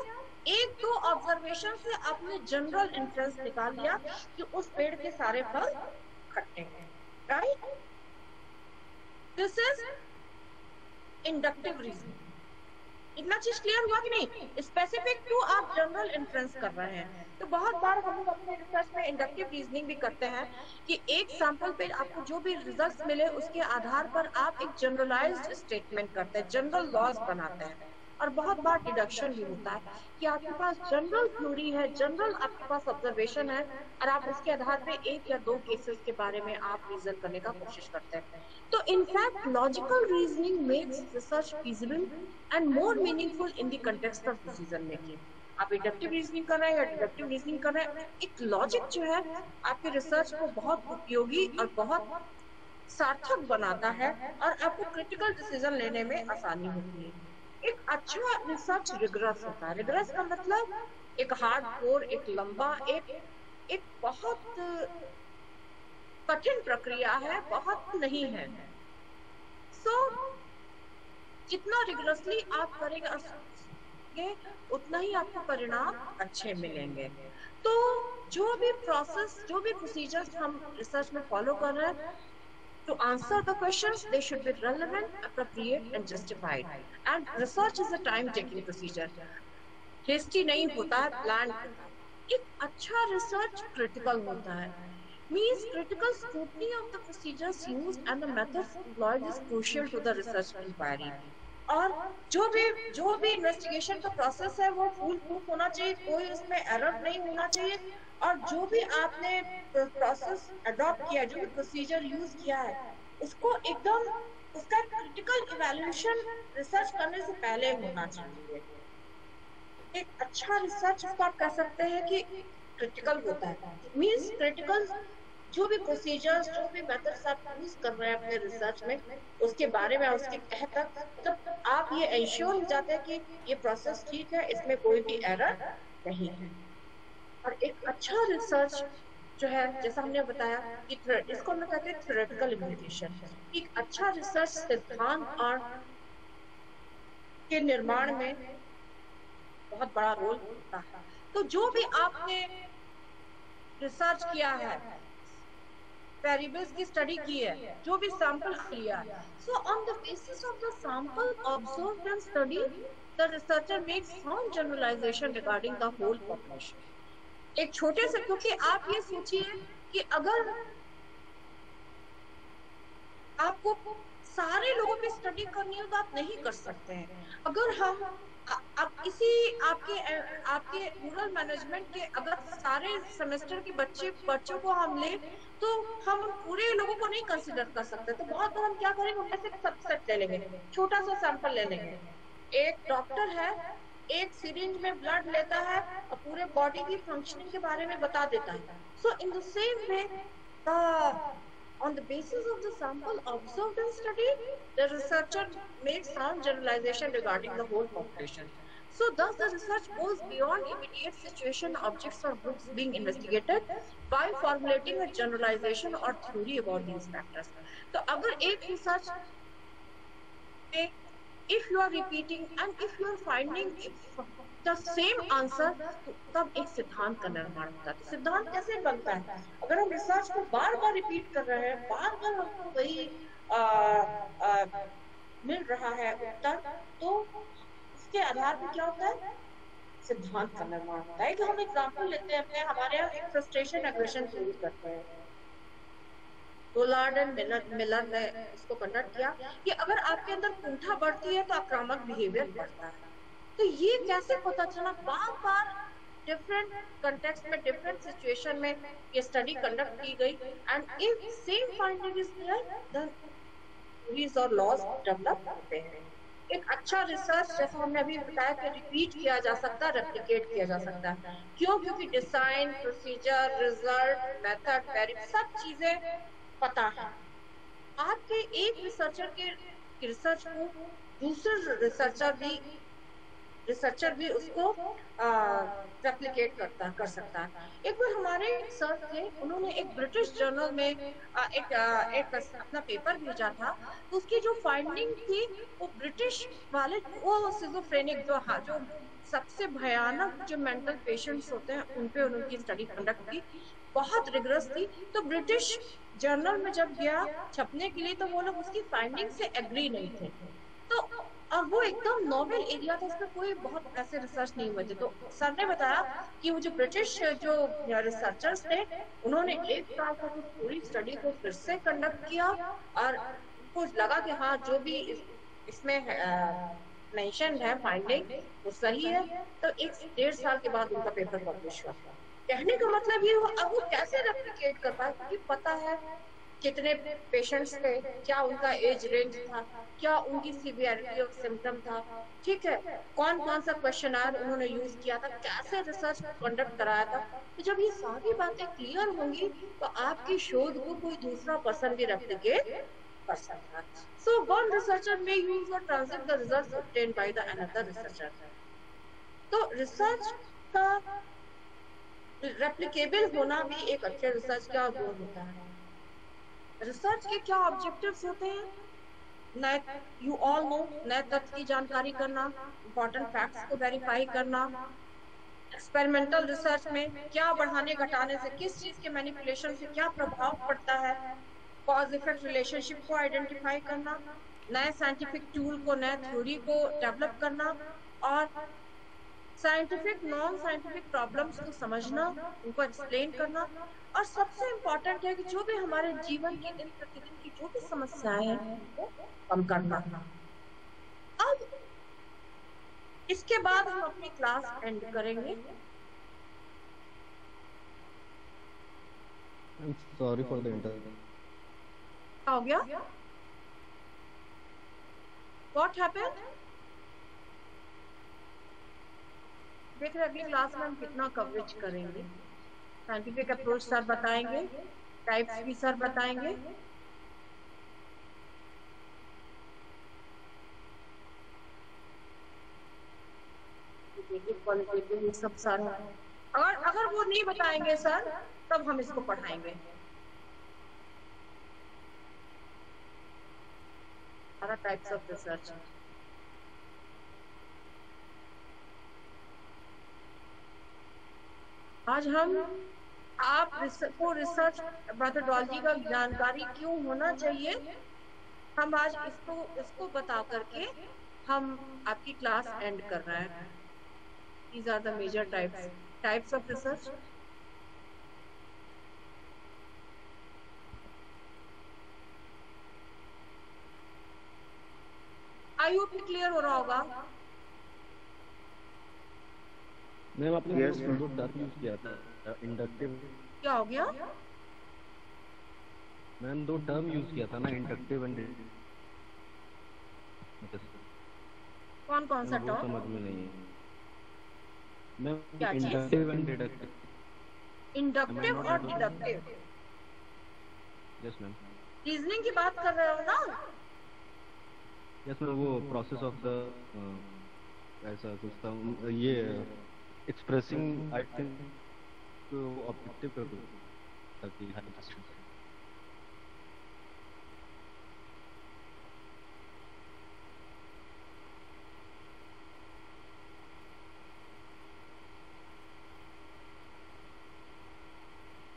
एक दो ऑब्जर्वेशन से आपने जनरल इन्फ्रेंस निकाल लिया कि उस पेड़ के सारे फल खट्टे हैं, right? This is inductive reasoning. इतना चीज क्लियर हुआ कि नहीं? स्पेसिफिक टू आप जनरल इन्फ्रेंस कर रहे हैं। तो बहुत बार हम लोग अपने रिसर्च में इंडक्टिव रीजनिंग भी करते हैं कि एक सैंपल पे आपको जो भी रिजल्ट्स मिले उसके आधार पर आप एक जनरलाइज्ड स्टेटमेंट करते हैं, जनरल लॉज बनाते हैं। और बहुत बार डिडक्शन भी होता है कि आपके पास जनरल थ्योरी है, जनरल आपके पास ऑब्जर्वेशन है, और आप उसके आधार पे एक या दो केसेस के बारे में आप रीजन करने का कोशिश करते हैं। तो in fact logical reasoning makes research feasible and more meaningful in the context of decision making. आप इंडक्टिव रीजनिंग कर रहे हैं या डिडक्टिव रीजनिंग कर रहे हैं, एक लॉजिक जो है आपके रिसर्च को बहुत उपयोगी और बहुत सार्थक बनाता है और आपको क्रिटिकल डिसीजन लेने में आसानी होती है। एक अच्छा रिसर्च रिगरस होता है। रिगरस का मतलब एक हार्ड कोर, एक लंबा, एक बहुत कठिन प्रक्रिया है, बहुत नहीं है। सो जितना रिगरसली आप करेंगे उतना ही आपको परिणाम अच्छे मिलेंगे। तो जो भी प्रोसेस, जो भी प्रोसीजर्स हम रिसर्च में फॉलो कर रहे हैं, to answer the questions they should be relevant, appropriate and justified. And research is a time taking procedure. hasty नहीं होता है, planned होता है। एक अच्छा रिसर्च क्रिटिकल होता है, means critical scrutiny of the procedures used and the methods employed is crucial to the research inquiry. और जो भी इन्वेस्टिगेशन का प्रोसेस है वो फुल प्रूफ होना चाहिए, कोई उसमें एरर नहीं होना चाहिए। और जो भी आपने प्रोसेस अडॉप्ट किया, जो भी प्रोसीजर यूज किया है, उसको एकदम उसका क्रिटिकल इवैल्यूएशन रिसर्च करने से पहले होना चाहिए। एक अच्छा रिसर्च इसको आप कह सकते हैं कि क्रिटिकल होता है, मींस क्रिटिकल जो भी प्रोसीजर्स, जो भी मेथड्स आप यूज कर रहे हैं अपने रिसर्च में, उसके बारे में, उसके तह तक मतलब आप ये इंश्योर हो जाते हैं कि ये प्रोसेस ठीक है, इसमें कोई भी एरर नहीं है। और एक अच्छा रिसर्च जो है, जैसा हमने बताया कि इसको हम कहते हैं थ्योरेटिकल इम्प्लीकेशन। एक अच्छा रिसर्च सिद्धांत और के निर्माण में बहुत बड़ा रोल होता है। तो जो भी आपने रिसर्च किया है, वेरिएबल्स की स्टडी की है, जो भी सैंपल लिया है, so on the basis of the sample observed and studied the researcher makes sound generalization regarding the whole population. एक छोटे से, क्योंकि आप ये सोचिए कि अगर आपको सारे लोगों की स्टडी करनी हो तो आप नहीं कर सकते हैं। अगर हम अब किसी आपके रूरल मैनेजमेंट के अगर सारे सेमेस्टर के बच्चों को हम ले तो हम पूरे लोगों को नहीं कंसिडर कर सकते। तो बहुत बार हम क्या करेंगे, उनमें से सबसेट ले लेंगे, छोटा सा सैंपल ले लेंगे। एक डॉक्टर है, एक सिरिंज में ब्लड लेता है और पूरे बॉडी की फंक्शनिंग के बारे में बता देता है। So in the same way, on the basis of the sample observed and studied, the researcher makes sound generalization regarding the whole population. So thus the research goes beyond immediate situation, objects or groups being investigated by formulating a generalization or theory about these factors. तो अगर एक research में if you are repeating and if you are finding the same answer, तब एक सिद्धांत का निर्माण होता है। तो सिद्धांत कैसे बनता है? अगर हम रिसर्च को बार बार रिपीट कर रहे हैं, बार बार हमको वही मिल रहा है उत्तर, तो उसके आधार पर क्या होता है, सिद्धांत का निर्माण होता है। कि हम एग्जांपल लेते हैं अपने, हमारे यहाँ एक फ्रस्ट्रेशन एग्रेशन थ्योरी करते हैं, गोलार्ड एंड मिलर ने इसको कंडक्ट किया कि अगर आपके अंदर कुंठा बढ़ती है तो आक्रामक बिहेवियर बढ़ता है। तो ये कैसे पता चला? बार बार डिफरेंट कंटेक्स्ट में, डिफरेंट सिचुएशन में ये स्टडी कंडक्ट की गई, and if same finding is there, the theories और लॉज डेवलप होते हैं। एक अच्छा रिसर्च, जैसा हमने अभी बताया, कि रिपीट किया जा सकता है, रेप्लिकेट किया जा सकता है। क्यों? क्योंकि design, procedure, result, method, variable, सब चीजें पता है। आपके एक रिसर्चर के रिसर्च को दूसरे रिसर्चर भी उसको रेप्लिकेट कर सकता है। एक बार हमारे सर थे, उन्होंने एक ब्रिटिश जर्नल में एक अपना पेपर भेजा था। तो उसकी जो फाइंडिंग थी, वो ब्रिटिश वाले, वो सिजोफ्रेनिक जो सबसे भयानक जो मेंटल पेशेंट्स होते हैं, उन पे उनकी स्टडी कंडक्ट की, बहुत रिगरस थी। तो ब्रिटिश जर्नल में जब गया छपने के लिए, तो वो लोग उसकी फाइंडिंग से एग्री नहीं थे। तो और वो एकदम नॉवेल एरिया था, उसमें कोई बहुत ऐसे रिसर्च नहीं हुए थे। तो सर ने बताया कि वो जो ब्रिटिश जो रिसर्चर्स थे, उन्होंने एक साल तक उस पूरी स्टडी को फिर से कंडक्ट किया और उनको लगा कि हाँ, जो भी इसमें मेंशन है फाइंडिंग, वो सही है। तो 1.5 साल के बाद उनका पेपर पब्लिश हुआ। कहने का मतलब ये हुआ, अब वो कैसे रेप्लिकेट कर पाए, क्योंकि पता है कितने पेशेंट्स थे, क्या उनका एज रेंज था, क्या उनकी सीवियरिटी ऑफ सिम्टम था, ठीक है, कौन कौन सा क्वेश्चनर उन्होंने यूज किया था, कैसे रिसर्च कंडक्ट कराया था। तो जब ये सारी बातें क्लियर होंगी, तो आपकी शोध को कोई दूसरा पर्सन भी रेप्लिकेट कर सकता है। So one researcher may use or translate the results obtained by the another researcher. तो रिसर्च का रेप्लिकेबल होना भी एक अच्छे रिसर्च का गुण होता है। रिसर्च के क्या ऑब्जेक्टिव्स होते हैं? नए, यू ऑल नो, नए तथ्य की जानकारी करना, इंपॉर्टेंट फैक्ट्स को वेरीफाई करना, एक्सपेरिमेंटल रिसर्च में क्या बढ़ाने घटाने से, किस चीज के मैनिपुलेशन से क्या प्रभाव पड़ता है, कॉज इफेक्ट रिलेशनशिप को आइडेंटिफाई करना, नए साइंटिफिक टूल को, नए थ्योरी को डेवलप करना, और साइंटिफिक नॉन साइंटिफिक प्रॉब्लम्स को समझना, उनको एक्सप्लेन करना, और सबसे इम्पोर्टेंट है कि जो भी हमारे जीवन की दिन प्रतिदिन की जो भी समस्याएं हैं उनको कम करना। अब इसके बाद हम अपनी क्लास एंड करेंगे। I'm sorry for the interruption. क्या हो गया? What happened? देख रहे अगली क्लास में हम कितना कवरेज करेंगे। साइंटिफिक अप्रोच सर बताएंगे, टाइप्स भी सर बताएंगे। क्वालिटेटिव सब सारा, अगर वो नहीं बताएंगे सर तब हम इसको पढ़ाएंगे। सारा टाइप्स ऑफ रिसर्च आज हम आपको रिसर्च मेथोडोलॉजी का जानकारी क्यों होना चाहिए, हम आज इसको बता करके हम आपकी क्लास एंड कर रहे हैं। These are the major types of research. I hope clear हो रहा होगा। मैम आपने Yes, ma'am. दो टर्म यूज किया था, इंडक्टिव। क्या हो गया? मैम दो टर्म यूज किया था ना, इंडक्टिव एंड कौन कौन सा वो टर्म? समझ में नहीं है मैम। क्या चीज? Inductive and deductive. इंडक्टिव और डिडक्टिव। Yes ma'am. रीजनिंग की बात कर रहे हो ना? यस मैम, वो प्रोसेस ऑफ द ऐसा कुछ था ये, एक्सप्रेसिंग आई थिंक ऑब्जेक्टिव का ताकि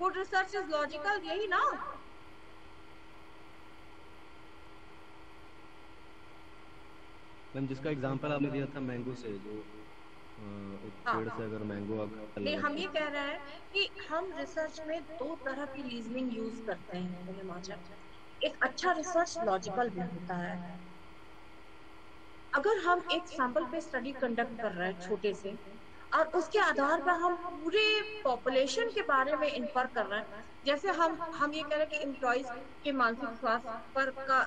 गुड रिसर्च इज लॉजिकल, यही ना? मैम जिसका एग्जांपल आपने दिया था मैंगो से, जो एक पेड़ से अगर मैंगो नहीं, हम ये कह रहे हैं कि हम रिसर्च में दो तरह की रीजनिंग यूज करते हैं। एक अच्छा रिसर्च लॉजिकल भी होता है। अगर हम एक सैंपल पे स्टडी कंडक्ट कर रहे हैं छोटे से, और उसके आधार पर हम पूरे पॉपुलेशन के बारे में इन्फर कर रहे हैं, जैसे हम ये कह रहे हैं कि एम्प्लॉइज के मानसिक स्वास्थ्य पर का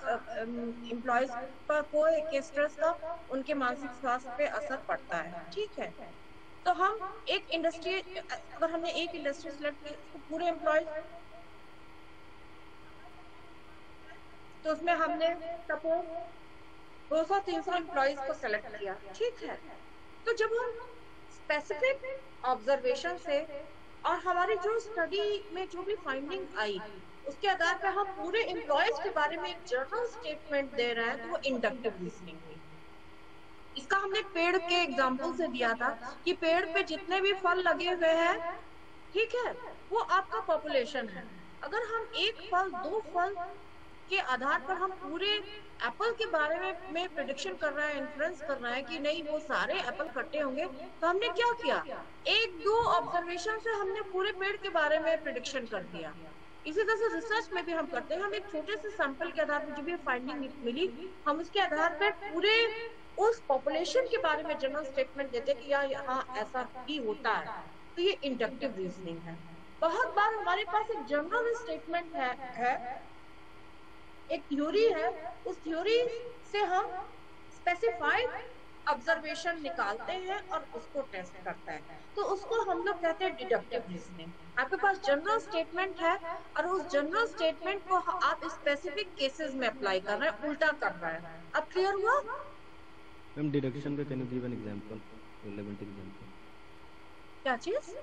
एम्प्लॉइज पर कोई के स्ट्रेस का उनके मानसिक स्वास्थ्य पे असर पड़ता है, ठीक है? तो हम एक इंडस्ट्री, अगर हमने एक इंडस्ट्री सेलेक्ट की तो पूरे एम्प्लॉइज, तो उसमें हमने सपोज 200-300 एम्प्लॉइज को सेलेक्ट किया, ठीक है? तो जब हम स्पेसिफिक ऑब्जर्वेशन से और हमारी जो स्टडी में जो भी फाइंडिंग आई उसके आधार पर हम पूरे एम्प्लॉयज के बारे में एक जनरल स्टेटमेंट दे रहे हैं, तो वो इंडक्टिव रीजनिंग हुई। इसका हमने पेड़ के एग्जांपल से दिया था कि पेड़ पे जितने भी फल लगे हुए हैं, ठीक है, वो आपका पॉपुलेशन है। अगर हम एक फल, दो फल के आधार पर हम पूरे एप्पल के बारे में प्रेडिक्शन कर रहे हैं, इन्फ्लुएंस कर रहे हैं कि नहीं वो सारे एप्पल खट्टे होंगे, तो हमने क्या किया? एक दो ऑब्जर्वेशन से हमने पूरे पेड़ के बारे में प्रेडिक्शन कर दिया। इसी तरह से रिसर्च में भी हम करते हैं, हम एक छोटे से सैंपल के आधार पर जो भी फाइंडिंग मिली, हम उसके आधार पर पूरे उस पॉपुलेशन के बारे में जनरल स्टेटमेंट देते कि हाँ ऐसा ही होता है। तो ये इंडक्टिव रीजनिंग है। बहुत बार हमारे पास एक जनरल स्टेटमेंट है, एक थ्योरी है, उस थ्योरी से हम स्पेसिफाइड ऑब्जर्वेशन निकालते हैं और उसको टेस्ट करते हैं, तो उसको हम लोग कहते हैं डिडक्टिव रीजनिंग। आपके पास जनरल स्टेटमेंट है और उस जनरल स्टेटमेंट को आप स्पेसिफिक केसेस में अप्लाई कर रहे हैं, उल्टा कर रहे हैं। अब क्लियर हुआ? मैम डिडक्शन का can you give an example, relevant example? क्या चीज?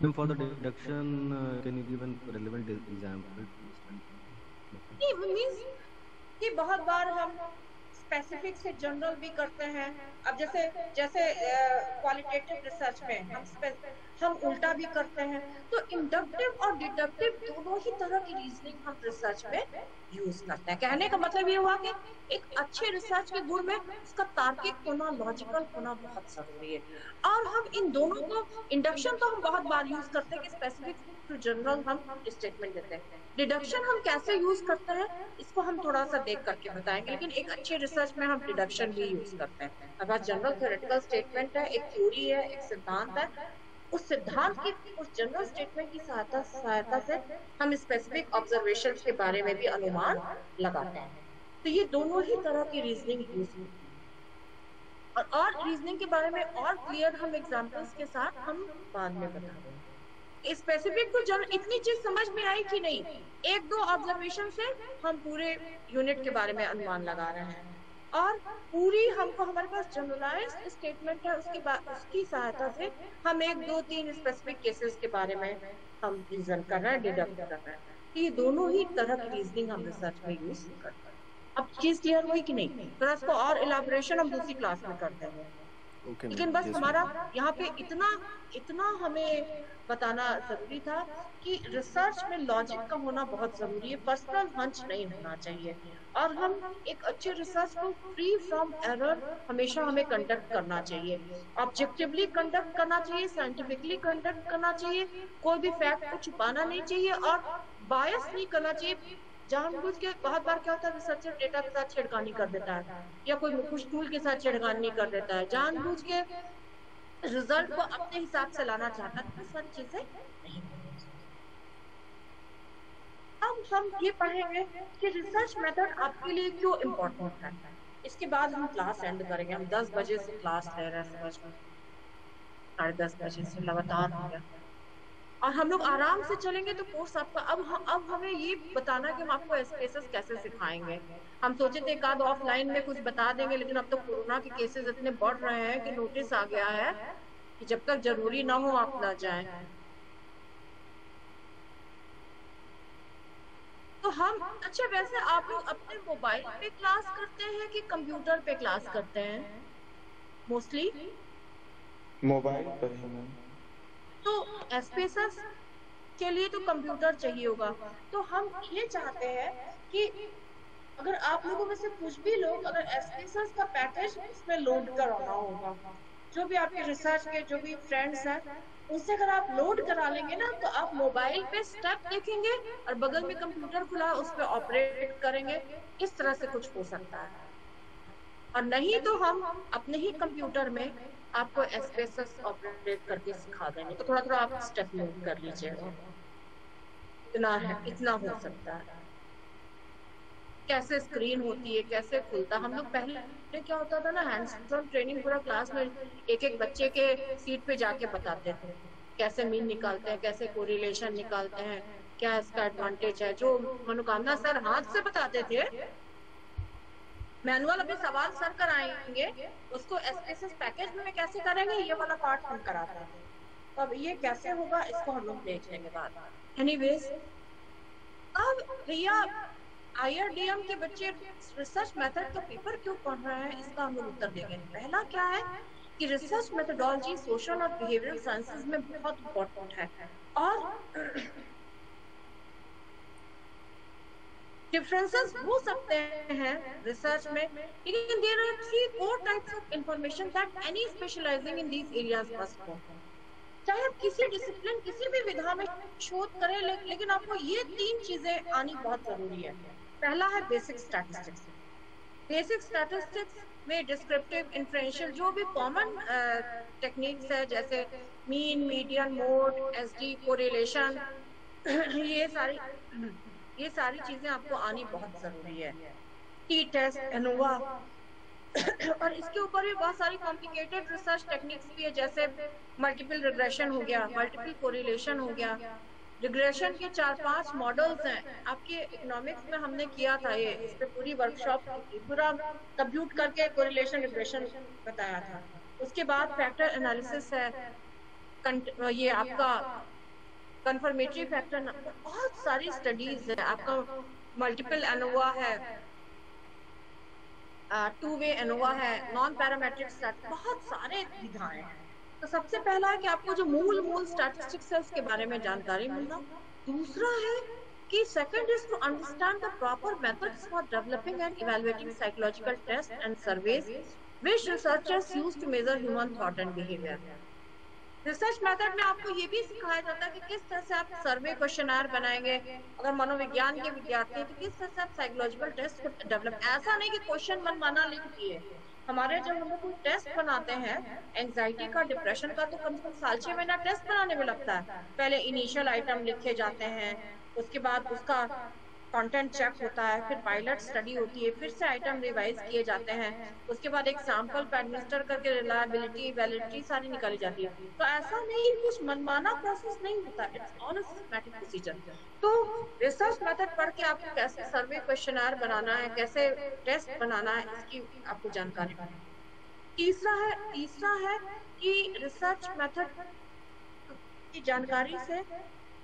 Then for the deduction, can you give an relevant example? नहीं मीन्स कि बहुत बार हम स्पेसिफिक से जनरल भी करते हैं। अब जैसे जैसे क्वालिटेटिव रिसर्च में हम उल्टा भी करते हैं। तो इंडक्टिव और डिडक्टिव दोनों ही तरह की रीजनिंग हम रिसर्च में यूज करते हैं। कहने का मतलब ये हुआ कि एक अच्छे रिसर्च के गुण में उसका तार्किक होना, लॉजिकल होना बहुत जरूरी है। और हम इन दोनों को, इंडक्शन तो हम बहुत बार यूज करते हैं कि स्पेसिफिक टू जनरल हम स्टेटमेंट देते हैं। डिडक्शन हम कैसे यूज करते हैं इसको हम थोड़ा सा देख करके बताएंगे, लेकिन एक अच्छे रिसर्च में हम डिडक्शन भी यूज करते हैं। अगर जनरल थ्योरेटिकल स्टेटमेंट है, एक थ्योरी है, एक सिद्धांत है, उस सिद्धांत की, उस जनरल स्टेटमेंट की सहायता से हम स्पेसिफिक ऑब्जर्वेशन के बारे में भी अनुमान लगाते हैं। तो ये दोनों ही तरह की रीजनिंग यूज होती है। और रीजनिंग के बारे में और क्लियर हम एग्जांपल्स के साथ हम बाद में बताएंगे। स्पेसिफिक तो जन इतनी चीज समझ में आई कि नहीं, एक दो ऑब्जर्वेशन से हम पूरे यूनिट के बारे में अनुमान लगा रहे हैं। और पूरी हमको, हमारे पास जनरलाइज्ड स्टेटमेंट है, उसके बाद उसकी सहायता से हम एक दो तीन स्पेसिफिक केसेस के बारे में हम रीजन कर रहे हैं, डिडक्ट कर रहे हैं। तो ये दोनों ही तरह की रीजनिंग हम रिसर्च में यूज करते हैं। अब चीज क्लियर हुई कि नहीं? थोड़ा इसको और इलाबोरेशन हम दूसरी क्लास में करते हैं। लेकिन बस हमारा यहाँ पे इतना हमें बताना जरूरी था कि रिसर्च में लॉजिक का होना बहुत जरूरी है, पर्सनल हंच नहीं होना चाहिए। और हम एक अच्छे रिसर्च को फ्री फ्रॉम एरर हमेशा हमें कंडक्ट करना चाहिए, ऑब्जेक्टिवली कंडक्ट करना चाहिए, साइंटिफिकली कंडक्ट करना चाहिए, कोई भी फैक्ट को छुपाना नहीं चाहिए और बायस नहीं करना चाहिए। जानबूझ के बहुत बार क्या होता है, रिसर्चर डेटा के साथ छेड़खानी कर देता है या कोई कुछ टूल के साथ छेड़खानी कर देता है, जानबूझ के रिजल्ट को अपने हिसाब से लाना चाहता है। तो सारी चीजें नहीं। अब हम ये पढ़ेंगे कि रिसर्च मेथड आपके लिए क्यों इम्पोर्टेंट है। इसके बाद हम क्लास एंड करेंगे। हम 10 बजे से क्लास ले रहे हैं, समझ में 10:30 बजे से लगातार हो गया और हम लोग आराम से चलेंगे तो कोर्स आपका। अब हमें ये बताना कि हम आपको एसपीएसएस कैसे सिखाएंगे। हम सोचे थे एक आध ऑफलाइन में कुछ बता देंगे, लेकिन अब तो कोरोना के केसेस इतने बढ़ रहे हैं कि नोटिस आ गया है कि जब तक जरूरी ना हो आप ना जाएं। तो हम, अच्छा वैसे आप लोग अपने मोबाइल पे क्लास करते हैं कि कंप्यूटर पे क्लास करते हैं? मोस्टली मोबाइल पर ही मैम। तो एसपीएसएस के लिए तो कंप्यूटर चाहिए होगा। तो हम ये चाहते हैं कि अगर आप लोगों में से कुछ भी लोग अगर एसपीएसएस का पैकेज इसमें लोड कराना होगा, जो भी आपके रिसर्च के जो भी फ्रेंड्स हैं उनसे अगर आप लोड करा लेंगे ना, तो आप मोबाइल पे स्टेप देखेंगे और बगल में कंप्यूटर खुला उस पर ऑपरेट करेंगे। इस तरह से कुछ हो सकता है। और नहीं तो हम अपने ही कंप्यूटर में आपको एसपीएसएस ऑपरेट करके सिखा देंगे। तो थोड़ा थोड़ा आप स्टेप नोट कर लीजिएगा। इतना है, इतना हो सकता है। कैसे स्क्रीन होती है, कैसे खुलता। हम लोग पहले क्या होता था ना, हैंड्स ऑन ट्रेनिंग पूरा क्लास में एक एक बच्चे के सीट पे जाके बताते थे कैसे मीन निकालते हैं, कैसे कोरिलेशन निकालते हैं, क्या इसका एडवांटेज है। जो मनोकामना सर हाथ से बताते थे, मैनुअल अभी सवाल सर कराएंगे, उसको एसपीएसएस पैकेज में कैसे करेंगे ये वाला पार्ट हम कराते हैं। तो अब ये कैसे होगा इसको हम लोग देख लेंगे बाद। एनीवेज, अब भैया आईआरडीएम के बच्चे रिसर्च मेथड का पेपर क्यों पढ़ रहे हैं, इसका हम लोग उत्तर देंगे। पहला क्या है कि रिसर्च मेथोडोलॉजी सोशल और बिहेवियरल साइंसेज में बहुत इम्पोर्टेंट है। और डिफरेंसेस हो सकते हैं रिसर्च में, लेकिन there are 3-4 types of information that any specializing in these areas must know. चाहे आप किसी डिसिप्लिन, किसी भी विधा में शोध करें, लेकिन आपको ये 3 चीजें आनी बहुत जरूरी है। पहला है बेसिक स्टैटिस्टिक्स। बेसिक स्टैटिस्टिक्स में डिस्क्रिप्टिव, इन्फ्रेंशियल, जो भी कॉमन टेक्निक्स है जैसे mean, median, mode, SD, correlation, ये सारी चीजें आपको आनी बहुत जरूरी है। टी टेस्ट, एनोवा और इसके ऊपर भी बहुत सारी कॉम्प्लिकेटेड रिसर्च टेक्निक्स भी है, जैसे मल्टीपल रिग्रेशन हो गया, मल्टीपल कोरिलेशन हो गया। रिग्रेशन के 4-5 मॉडल्स हैं। आपके इकोनॉमिक्स में हमने किया था ये, इस पे पूरी वर्कशॉप पूरा कंप्यूट करके कोरिलेशन रिग्रेशन बताया था। उसके बाद फैक्टर एनालिसिस है, ये आपका कंफर्मेटरी फैक्टर, बहुत सारी स्टडीज है, आपका मल्टीपल एनोवा है, टू वे एनोवा है, नॉन पैरामेट्रिक स्टैट, बहुत सारे विधाएं हैं। तो सबसे पहला है कि आपको जो मूल स्टैटिस्टिक्स है उसके बारे में जानकारी मिलना। दूसरा है कि second is to understand the proper methods for developing and evaluating psychological test and surveys which researchers use to measure human thought and behaviour. Research method में आपको ये भी सिखाया जाता है कि किस तरह से आप सर्वे क्वेश्चनर बनाएंगे, अगर मनोविज्ञान के विद्यार्थी हैं तो किस तरह से आप साइकोलॉजिकल टेस्ट को डेवलप। ऐसा नहीं कि क्वेश्चन मनमाना लिख दिए। हमारे जब हम लोग कोई टेस्ट बनाते हैं एंजाइटी का, डिप्रेशन का, तो कम से कम 6 महीना टेस्ट बनाने में लगता है। पहले इनिशियल आइटम लिखे जाते हैं, उसके बाद उसका कंटेंट चेक होता है, फिर पायलट स्टडी होती है, फिर से आइटम रिवाइज किए जाते हैं, उसके बाद एक सैंपल पे एडमिनिस्टर करके रिलायबिलिटी वैलिडिटी सारी निकाली जाती है। तो ऐसा नहीं, कुछ मनमाना प्रोसेस नहीं होता, it's all a systematic procedure. तो रिसर्च मेथड पढ़ के आपको कैसे सर्वे क्वेश्चनर बनाना है, कैसे टेस्ट बनाना है, इसकी आपको जानकारी मिलेगी। तीसरा है कि रिसर्च मेथड की जानकारी से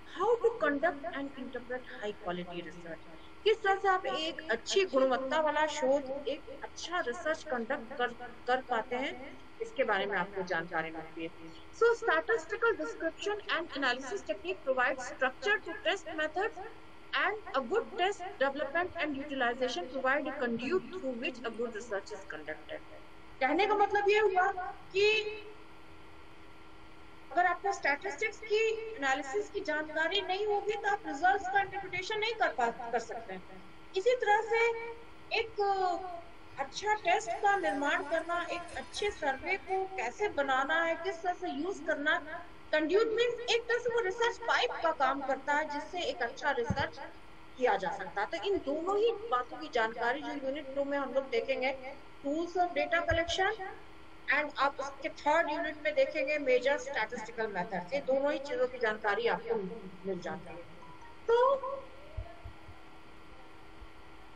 how to conduct and interpret high quality research, किस तरह से आप एक अच्छी गुणवत्ता वाला शोध, एक अच्छा रिसर्च कंडक्ट कर पाते हैं, इसके बारे में आपको जानकारी मिलती है। So statistical description and analysis technique provide structure to test methods and a good test development and utilization provide a conduit through which a good research is conducted। कहने का मतलब ये हुआ कि अगर आपको स्टैटिस्टिक्स की एनालिसिस की जानकारी नहीं होगी तो आप रिजल्ट्स का इंटरप्रिटेशन नहीं कर सकते हैं। इसी तरह से एक अच्छा टेस्ट का निर्माण करना, एक अच्छे सर्वे को कैसे बनाना है, किस तरह से यूज करना, कंड्यूट मींस एक तरह से वो रिसर्च पाइप का काम करता है जिससे एक अच्छा रिसर्च किया जा सकता है। तो इन दोनों ही बातों की जानकारी जो यूनिट 2 में हम लोग देखेंगे, tools of data collection, and आप उसके थर्ड यूनिट में देखेंगे मेजर स्टैटिस्टिकल मेथड्स। ये दोनों ही चीजों की जानकारी आपको मिल जाती है। तो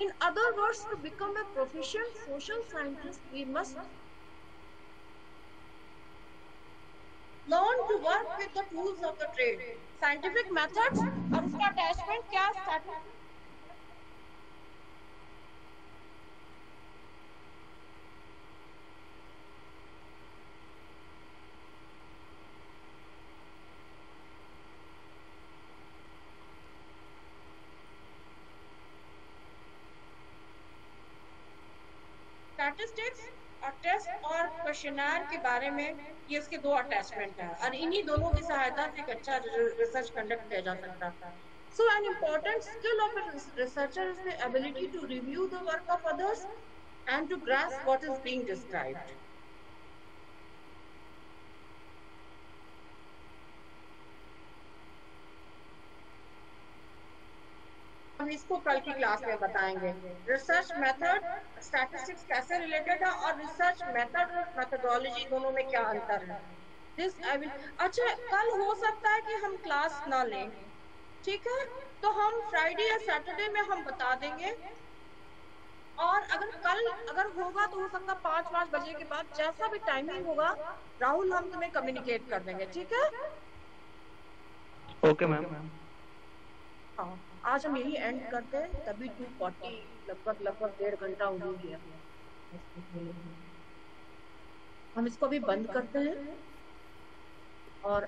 in other words, to become a proficient social scientist, we must learn to work with the tools of the trade, scientific methods, और उसका अटैचमेंट क्या, स्टैटिस्टिक्स और टेस्ट और क्वेश्चनर के बारे में ये इसके दो अटैचमेंट है, और इन्हीं दोनों की सहायता से एक अच्छा रिसर्च कंडक्ट किया जा सकता है। So an important skill of a researcher is the ability to review the work of others and to grasp what is being described. हम इसको कल की क्लास में बताएंगे। रिसर्च मेथड स्टैटिस्टिक्स कैसे रिलेटेड है और रिसर्च मेथड और मेथोडोलॉजी दोनों में क्या अंतर है, दिस आई विल। अच्छा, कल हो सकता है कि हम क्लास ना लें, ठीक है, तो हम फ्राइडे या सैटरडे में हम बता देंगे, और अगर होगा तो हो सकता 5 बजे के बाद, जैसा भी टाइमिंग होगा राहुल हम तुम्हें कम्युनिकेट कर देंगे, ठीक है? Okay ma'am. हाँ, आज हम यही एंड करते हैं, तभी 2:40 लगभग 1.5 घंटा हो गया। हम इसको भी बंद करते हैं और